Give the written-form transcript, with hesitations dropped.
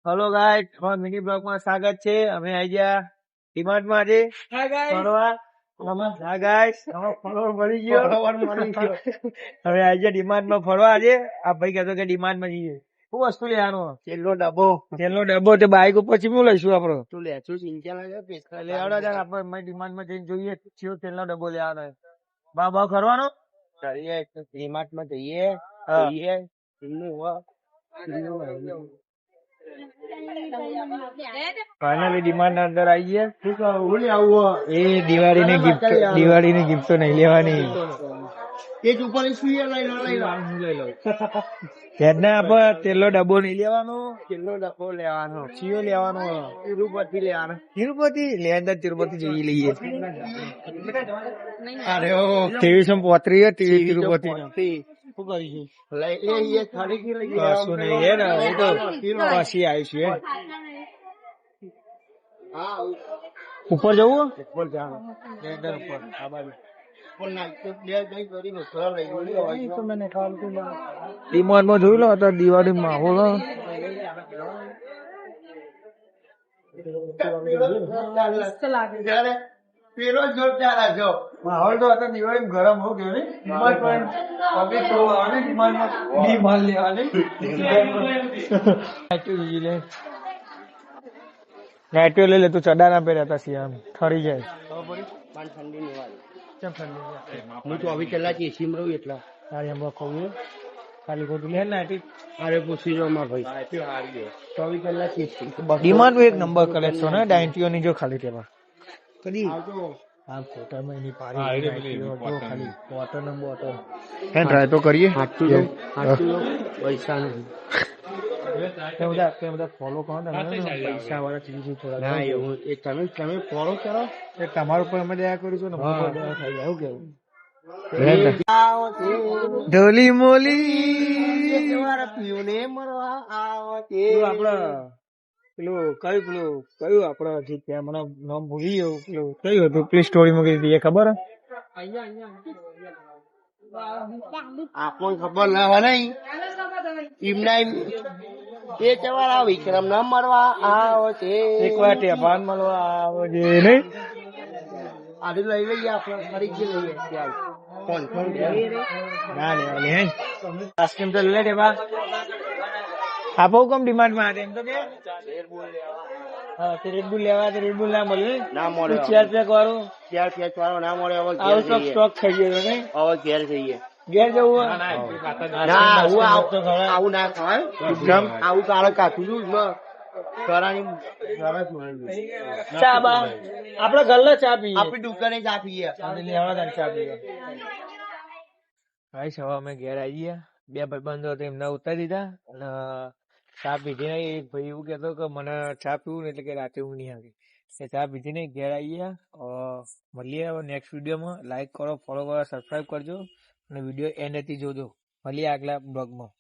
Hello guys, તમારા mini blog માં સ્વાગત છે. અમે આવી ગયા ડિમાન્ડ માં આજે ફરવા. હા ગાઈસ, અમારો ફોલોવર મળી ગયો. હવે આવી ગયા ડિમાન્ડ માં ફરવા આજે. આ ભાઈ કહેતો કે ડિમાન્ડ માં જઈએ. શું વસ્તુ લેવાનો? તેલનો ડબ્બો. તે બાઈક ઉપર ચીમું લઈશું આપડે. તું લેશું સિંચા લેવાડો યાર. આપણે ડિમાન્ડ માં જઈને જોઈએ ચિયો તેલનો ડબ્બો લેવાનો. ભાવ કરવાનો ડિમાન્ડ માં જઈએ. ફાઇનલી ડિમાન્ડ ના અંદર આવી ગયા. એ દિવાળીની ગિફ્ટો નહીં લેવાની. તેલનો ડબ્બો નહીં લેવાનો. તેલનો ડબ્બો લેવાનો. ચિયો લેવાનો. તિરુપતિ જઈ લઈએ. અરે 2335 તિરુપતિ. શું કરીશું? કશું નહીં ને પછી આવીશું. ઉપર જવું? ઉપર જવાનું. ડિમાન્ડ માં જોઈ લો અત્યારે દિવાળી માહોલ. પેલો જોરદાર આજો માહોલ તો અત્યારે દિવાળી ગરમ હો ગયો ને. નાઇટો લઈ લે. તું ચડા ના પહેર્યા હતા સિયામ ઠરી જાય. હું તો આવી કલાક એસી માં રહું એટલા ખાલી ખાલી ખોટું લે નાઇટી. અરે પૂછી જો માં ભાઈ 24 કલાક એસી. ડિમાન્ડ એક નંબર કલેક્શન હે ડાયન્ટીઓ ની. જો ખાલી તેમાં કદી આ ફોટામાં એની પારી ખાલી વોટર નંબર વોટર હે. ટ્રાય તો કરીએ. પૈસા નહીં ફોલો કરો. પૈસા વાળા ચીજ થોડા ના એવું. તમે ફોલો કરો. તમારા ઉપર અમે દયા કરીશું ને. આવું કેવું ઢોલી મોલી આપડે પેલું કયું આપડે હમણાં નામ ભૂલી ગયું. પેલું કયું હતું પ્લે સ્ટોરી મૂકી દીધી એ ખબર? આપણને ખબર ના હોય નઈ. એમના એ તમારા વિક્રમ ના મળવા આવે છે. એક વાર ટેપાન મળવા આવે છે નઈ. આજે લઈ લઈએ આપણે. ફરીથી લઈએ ના લે આઈસ્ક્રીમ તો લે ટેપા. આપો કમ ડિમાન્ડ માં એમ તો કે રેડબુલ લેવા. રેડબુલ ના મળે. ના મળે. 4 પેક વાળો ના મળે. આઉટ ઓફ સ્ટોક થઈ ગયો ને. હવે ઘેર જઈએ. ઘેર જવું? આવું ના ખાય. આવું કાળે કાચું ચા બા આપડે ઘર ચા પીએ. આપડી દુકાને ચા પીએ. ચા પીએ. ભાઈ સવા અમે ઘેર આવી ગયા. 2 ભાઈબંધો એમને ઉતારી દીધા અને ચા પીધી નહીં. એક ભાઈ એવું કેતો કે મને ચા પીવું ને એટલે કે રાતે ઊંઘ નહીં આવી. ચા પીધી નહીં. ઘેર આવી ગયા. મળીએ હવે નેક્સ્ટ વિડીયોમાં. લાઈક કરો, ફોલો કરો, સબસ્ક્રાઈબ કરજો અને વિડીયો એન્ડ થી જોજો. મળીએ આગલા બ્લોગમાં.